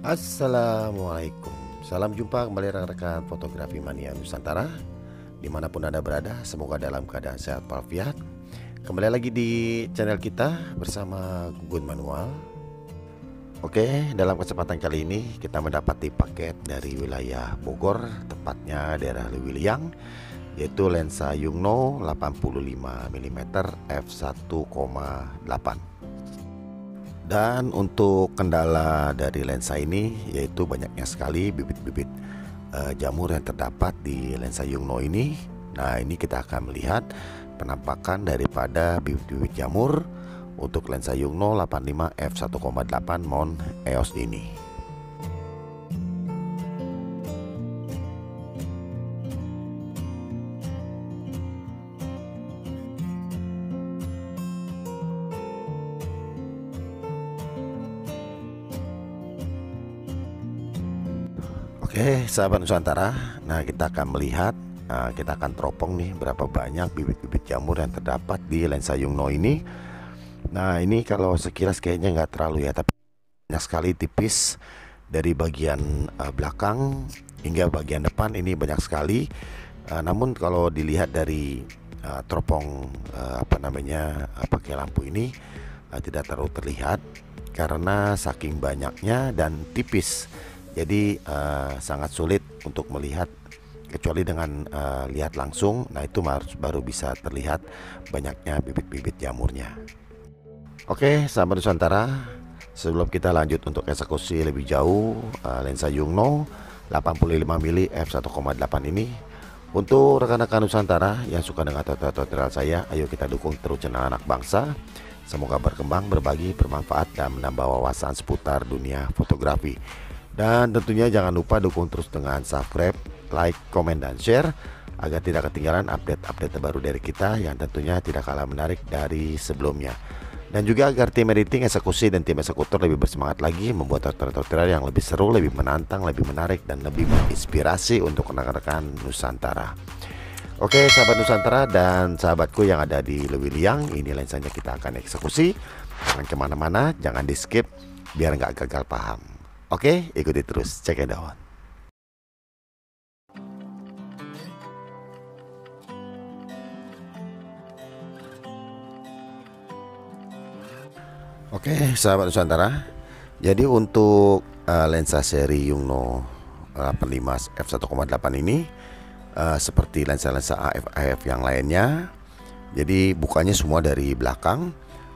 Assalamualaikum. Salam jumpa kembali rekan-rekan fotografi mania Nusantara. Dimanapun Anda berada, semoga dalam keadaan sehat walafiat. Kembali lagi di channel kita bersama Gugun Manual. Oke, dalam kesempatan kali ini kita mendapati paket dari wilayah Bogor, tepatnya daerah Lewiliang, yaitu lensa Yungno 85mm f1,8. Dan untuk kendala dari lensa ini yaitu banyaknya sekali bibit-bibit jamur yang terdapat di lensa Yungno ini. Nah, ini kita akan melihat penampakan daripada bibit-bibit jamur untuk lensa Yungno 85 f1,8 mount EOS ini. Oke, sahabat Nusantara, nah kita akan melihat, kita akan teropong nih berapa banyak bibit-bibit jamur yang terdapat di lensa Yungno ini. Nah, ini kalau sekilas kayaknya nggak terlalu ya, tapi banyak sekali tipis dari bagian belakang hingga bagian depan ini banyak sekali. Namun kalau dilihat dari teropong pakai lampu ini tidak terlalu terlihat karena saking banyaknya dan tipis. Jadi sangat sulit untuk melihat kecuali dengan lihat langsung. Nah, itu baru bisa terlihat banyaknya bibit-bibit jamurnya. Oke, sahabat Nusantara, sebelum kita lanjut untuk eksekusi lebih jauh lensa Yungno 85mm f1,8 ini, untuk rekan-rekan Nusantara yang suka dengan tutorial saya, ayo kita dukung terus channel anak bangsa. Semoga berkembang, berbagi, bermanfaat, dan menambah wawasan seputar dunia fotografi. Dan tentunya jangan lupa dukung terus dengan subscribe, like, komen, dan share agar tidak ketinggalan update-update terbaru dari kita yang tentunya tidak kalah menarik dari sebelumnya. Dan juga agar tim editing, eksekusi, dan tim eksekutor lebih bersemangat lagi membuat tutorial-tutorial yang lebih seru, lebih menantang, lebih menarik, dan lebih menginspirasi untuk rekan-rekan Nusantara. Oke, sahabat Nusantara dan sahabatku yang ada di Lewiliang, ini lensanya kita akan eksekusi. Jangan kemana-mana, jangan di skip biar nggak gagal paham. Oke, ikuti terus, check it out. Oke, sahabat Nusantara, jadi untuk lensa seri Yungno 85 f1,8 ini seperti lensa-lensa AF yang lainnya, jadi bukanya semua dari belakang.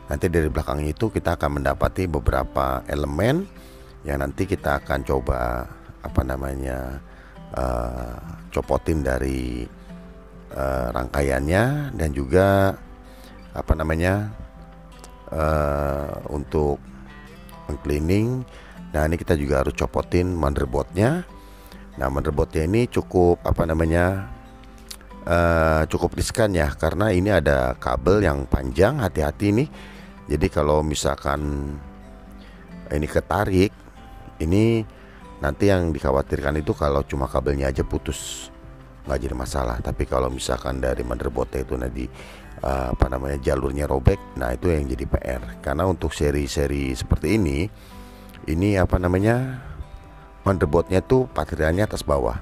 Nanti dari belakang itu kita akan mendapati beberapa elemen yang nanti kita akan coba copotin dari rangkaiannya, dan juga untuk mengcleaning. Nah, ini kita juga harus copotin motherboardnya. Nah, motherboardnya ini cukup cukup riskan ya, karena ini ada kabel yang panjang. Hati-hati nih, jadi kalau misalkan ini ketarik, ini nanti yang dikhawatirkan itu kalau cuma kabelnya aja putus nggak jadi masalah, tapi kalau misalkan dari motherboardnya itu nanti jalurnya robek, nah itu yang jadi PR. Karena untuk seri-seri seperti ini motherboardnya tuh materialnya atas bawah,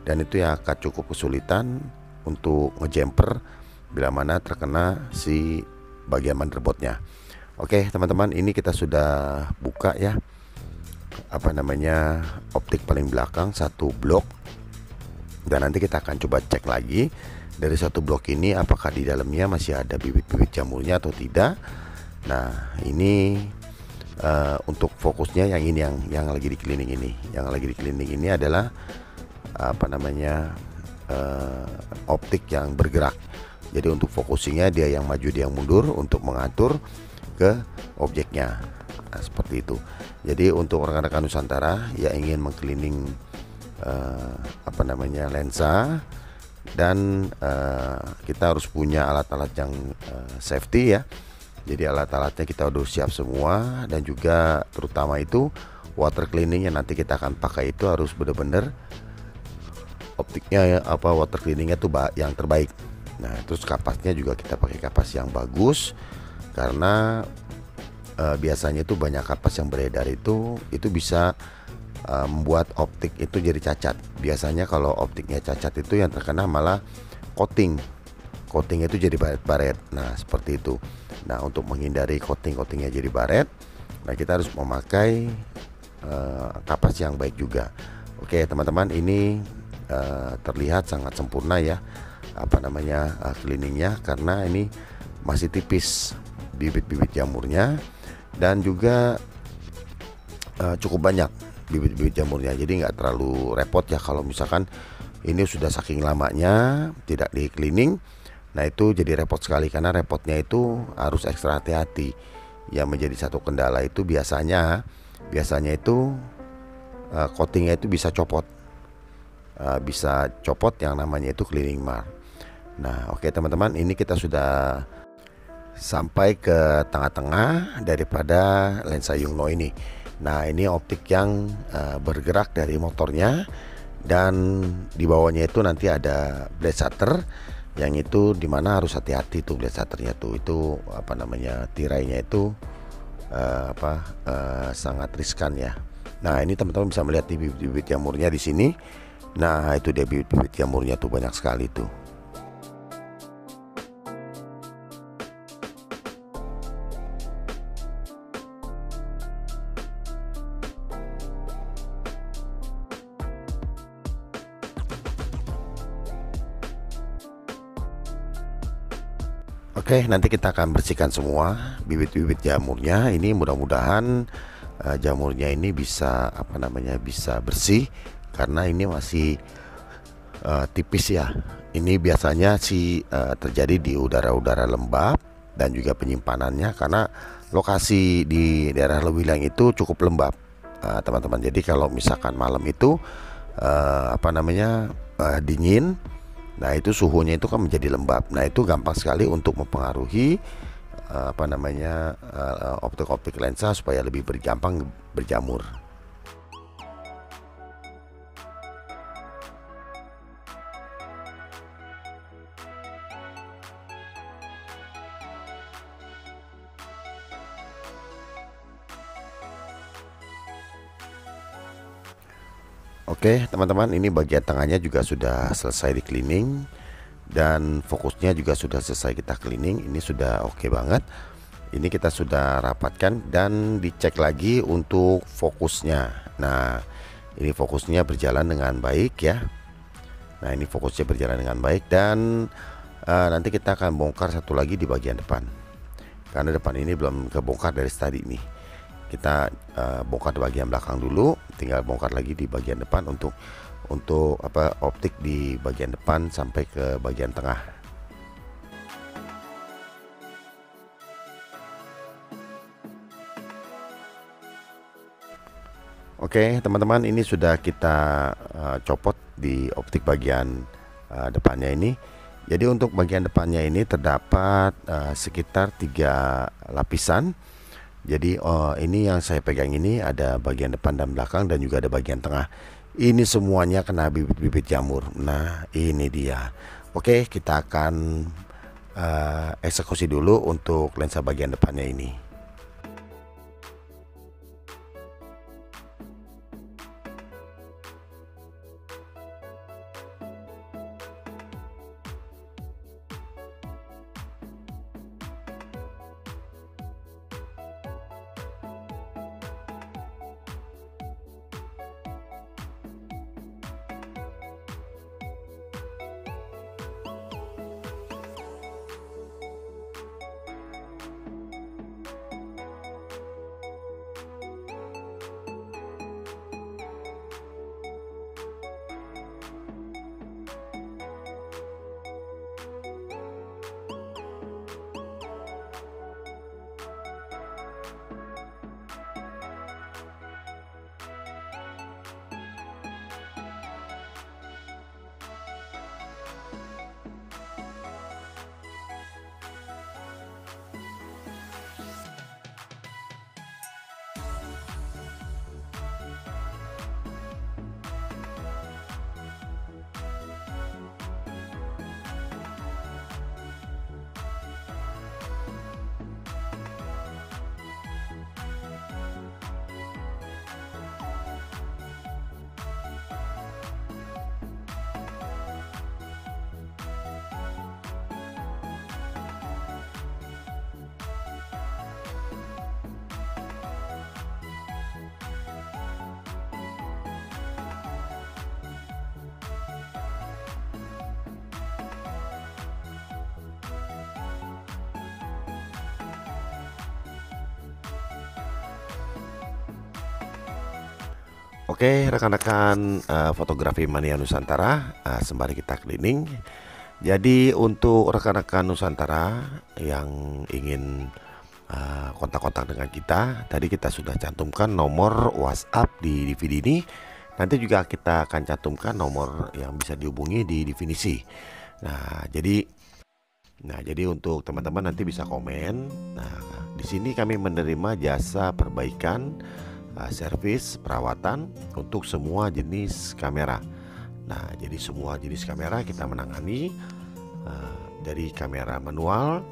dan itu yang akan cukup kesulitan untuk ngejumper bila mana terkena si bagian motherboardnya. Oke teman-teman, ini kita sudah buka ya optik paling belakang satu blok, dan nanti kita akan coba cek lagi dari satu blok ini apakah di dalamnya masih ada bibit-bibit jamurnya atau tidak. Nah, ini untuk fokusnya yang ini yang lagi di cleaning ini. Yang lagi di cleaning ini adalah optik yang bergerak. Jadi untuk focusingnya dia yang maju, dia yang mundur untuk mengatur ke objeknya. Nah, seperti itu. Jadi untuk rekan-rekan Nusantara yang ingin mengcleaning lensa, dan kita harus punya alat-alat yang safety ya. Jadi alat-alatnya kita udah siap semua, dan juga terutama itu water cleaning yang nanti kita akan pakai itu harus benar-benar optiknya water cleaningnya tuh yang terbaik. Nah, terus kapasnya juga kita pakai kapas yang bagus, karena biasanya itu banyak kapas yang beredar itu bisa membuat optik itu jadi cacat. Biasanya kalau optiknya cacat itu yang terkena malah coating. Coating itu jadi baret-baret. Nah, seperti itu. Nah, untuk menghindari coatingnya jadi baret, nah kita harus memakai kapas yang baik juga. Oke, teman-teman, ini terlihat sangat sempurna ya, cleaningnya, karena ini masih tipis bibit-bibit jamurnya, dan juga cukup banyak bibit-bibit jamurnya, jadi nggak terlalu repot ya kalau misalkan ini sudah saking lamanya tidak di cleaning. Nah, itu jadi repot sekali, karena repotnya itu harus ekstra hati-hati. Yang menjadi satu kendala itu biasanya itu coatingnya itu bisa copot, yang namanya itu cleaning mark. Nah, oke teman-teman, ini kita sudah sampai ke tengah-tengah daripada lensa Yongnuo ini. Nah, ini optik yang bergerak dari motornya, dan di bawahnya itu nanti ada blade shutter, yang itu dimana harus hati-hati tuh blade shutternya tuh. Itu tirainya itu sangat riskan ya. Nah, ini teman-teman bisa melihat di bibit-bibit jamurnya di sini. Nah, itu dia bibit-bibit jamurnya tuh, banyak sekali tuh. Oke, nanti kita akan bersihkan semua bibit-bibit jamurnya. Ini mudah-mudahan jamurnya ini bisa bisa bersih, karena ini masih tipis ya. Ini biasanya sih terjadi di udara-udara lembab dan juga penyimpanannya, karena lokasi di daerah Lewilang itu cukup lembab, teman-teman. Jadi kalau misalkan malam itu dingin, nah itu suhunya itu kan menjadi lembab. Nah, itu gampang sekali untuk mempengaruhi optik-optik lensa supaya lebih gampang berjamur. Oke teman-teman, ini bagian tengahnya juga sudah selesai di cleaning, dan fokusnya juga sudah selesai kita cleaning. Ini sudah oke banget. Ini kita sudah rapatkan dan dicek lagi untuk fokusnya. Nah, ini fokusnya berjalan dengan baik ya. Nah, ini fokusnya berjalan dengan baik, dan nanti kita akan bongkar satu lagi di bagian depan, karena depan ini belum kebongkar dari tadi nih. Kita bongkar di bagian belakang dulu, tinggal bongkar lagi di bagian depan untuk optik di bagian depan sampai ke bagian tengah. Oke teman-teman, ini sudah kita copot di optik bagian depannya ini. Jadi untuk bagian depannya ini terdapat sekitar 3 lapisan. Jadi ini yang saya pegang ini ada bagian depan dan belakang, dan juga ada bagian tengah. Ini semuanya kena bibit-bibit jamur. Nah, ini dia. Oke, kita akan eksekusi dulu untuk lensa bagian depannya ini. Oke, rekan-rekan fotografi mania Nusantara, sembari kita cleaning. Jadi untuk rekan-rekan Nusantara yang ingin kontak-kontak dengan kita, tadi kita sudah cantumkan nomor WhatsApp di DVD ini. Nanti juga kita akan cantumkan nomor yang bisa dihubungi di definisi. Nah, jadi untuk teman-teman nanti bisa komen. Nah, di sini kami menerima jasa perbaikan, servis, perawatan untuk semua jenis kamera. Nah, jadi semua jenis kamera kita menangani, dari kamera manual,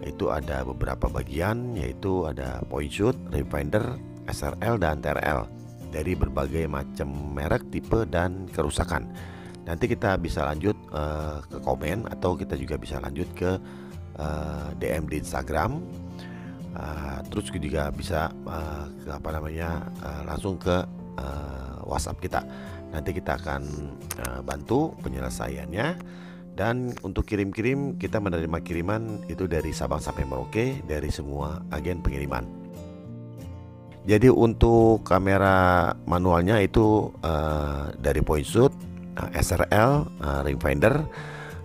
itu ada beberapa bagian, yaitu ada point shoot, rangefinder, SRL dan TRL dari berbagai macam merek, tipe dan kerusakan. Nanti kita bisa lanjut ke komen, atau kita juga bisa lanjut ke DM di Instagram. Terus juga bisa langsung ke WhatsApp kita. Nanti kita akan bantu penyelesaiannya. Dan untuk kirim-kirim, kita menerima kiriman itu dari Sabang sampai Merauke, dari semua agen pengiriman. Jadi untuk kamera manualnya itu dari point shoot, SRL, rangefinder.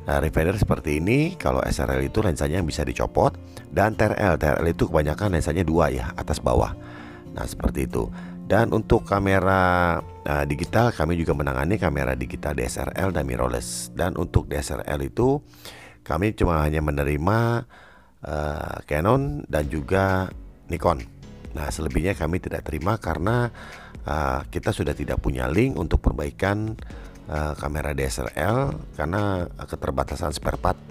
Rangefinder seperti ini. Kalau SRL itu lensanya yang bisa dicopot, dan TRL itu kebanyakan lensanya dua ya, atas bawah. Nah, seperti itu. Dan untuk kamera digital, kami juga menangani kamera digital DSLR dan mirrorless. Dan untuk DSLR itu kami cuma hanya menerima Canon dan juga Nikon. Nah, selebihnya kami tidak terima karena kita sudah tidak punya link untuk perbaikan kamera DSLR karena keterbatasan spare part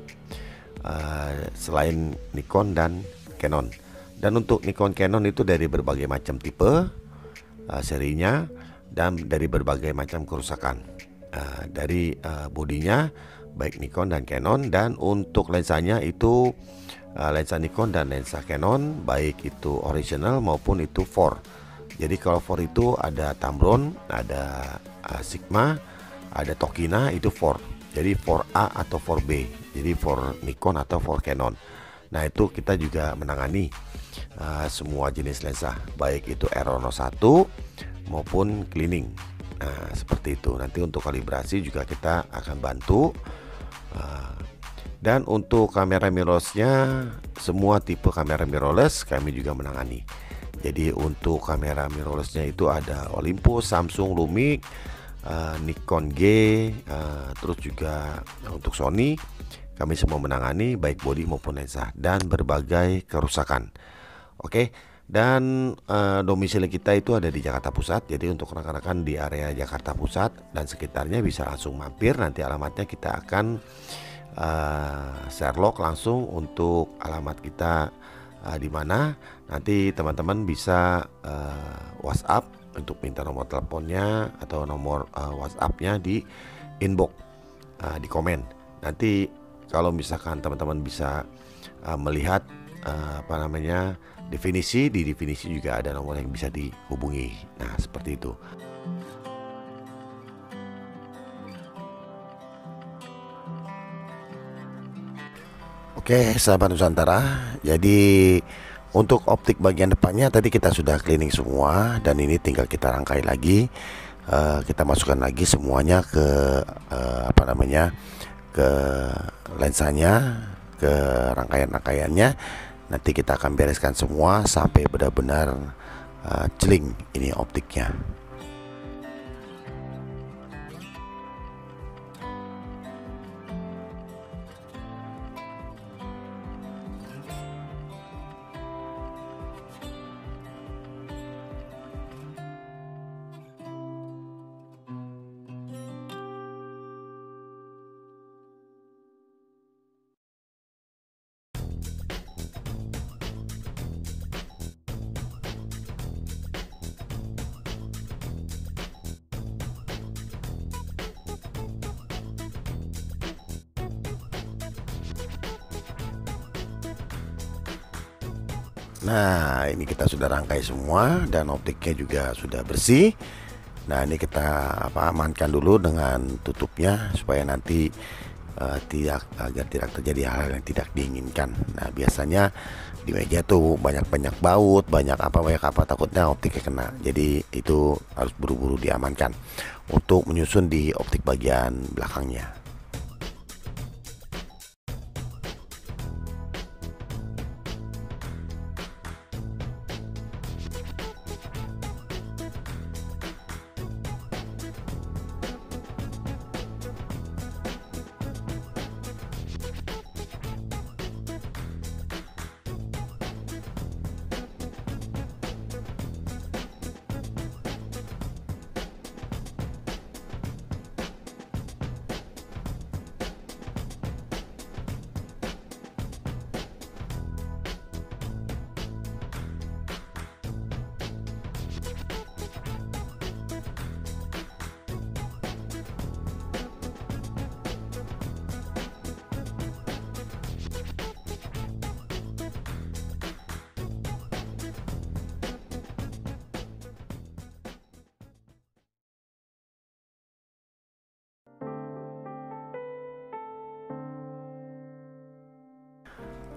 selain Nikon dan Canon. Dan untuk Nikon, Canon itu dari berbagai macam tipe, serinya, dan dari berbagai macam kerusakan dari bodinya, baik Nikon dan Canon. Dan untuk lensanya itu lensa Nikon dan lensa Canon, baik itu original maupun itu 4. Jadi kalau 4 itu ada Tamron, ada Sigma, ada Tokina, itu 4. Jadi 4A atau 4B, jadi 4 Nikon atau 4 Canon. Nah, itu kita juga menangani semua jenis lensa, baik itu R1 maupun cleaning. Nah, seperti itu. Nanti untuk kalibrasi juga kita akan bantu. Dan untuk kamera mirrorlessnya, semua tipe kamera mirrorless kami juga menangani. Jadi untuk kamera mirrorlessnya itu ada Olympus, Samsung, Lumix, Nikon G, terus juga untuk Sony, kami semua menangani baik bodi maupun lensa dan berbagai kerusakan. Oke, dan domisili kita itu ada di Jakarta Pusat. Jadi untuk rekan-rekan di area Jakarta Pusat dan sekitarnya bisa langsung mampir. Nanti alamatnya kita akan share log langsung untuk alamat kita di mana. Nanti teman-teman bisa WhatsApp untuk minta nomor teleponnya atau nomor WhatsAppnya di inbox, di komen. Nanti kalau misalkan teman-teman bisa melihat definisi, di definisi juga ada nomor yang bisa dihubungi. Nah, seperti itu. Oke, sahabat Nusantara. Jadi untuk optik bagian depannya tadi kita sudah cleaning semua, dan ini tinggal kita rangkai lagi. Kita masukkan lagi semuanya ke ke lensanya, ke rangkaian-rangkaiannya. Nanti kita akan bereskan semua sampai benar-benar celing ini optiknya. Nah, ini kita sudah rangkai semua dan optiknya juga sudah bersih. Nah, ini kita amankan dulu dengan tutupnya supaya nanti agar tidak terjadi hal-hal yang tidak diinginkan. Nah, biasanya di meja tuh banyak baut, banyak apa takutnya optiknya kena. Jadi itu harus buru-buru diamankan untuk menyusun di optik bagian belakangnya.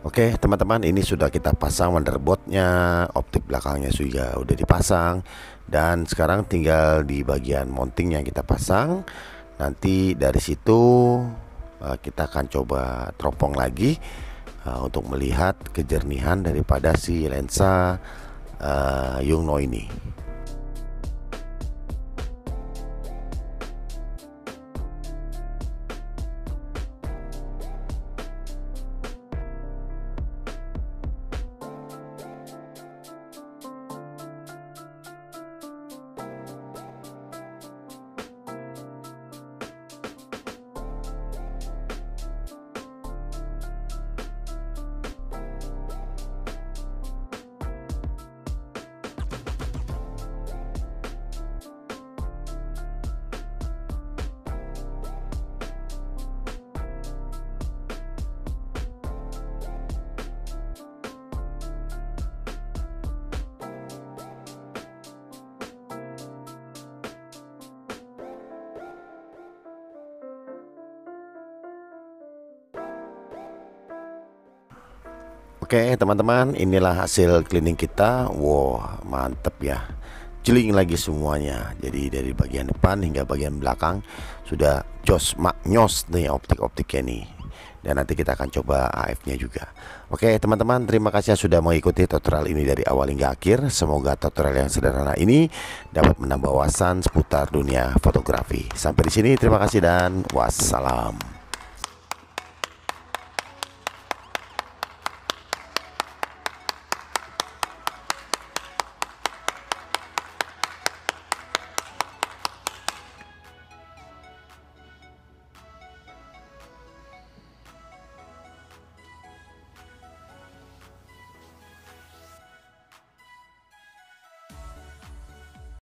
Oke teman-teman, ini sudah kita pasang motherboardnya, optik belakangnya juga udah dipasang, dan sekarang tinggal di bagian mounting yang kita pasang. Nanti dari situ kita akan coba teropong lagi untuk melihat kejernihan daripada si lensa Yongnuo ini. Oke teman-teman, inilah hasil cleaning kita. Wow, mantep ya, jeling lagi semuanya. Jadi dari bagian depan hingga bagian belakang sudah jos maknyos nih optik-optiknya nih. Dan nanti kita akan coba AF nya juga. Oke teman-teman, terima kasih sudah mengikuti tutorial ini dari awal hingga akhir. Semoga tutorial yang sederhana ini dapat menambah wawasan seputar dunia fotografi. Sampai di sini, terima kasih dan wassalam.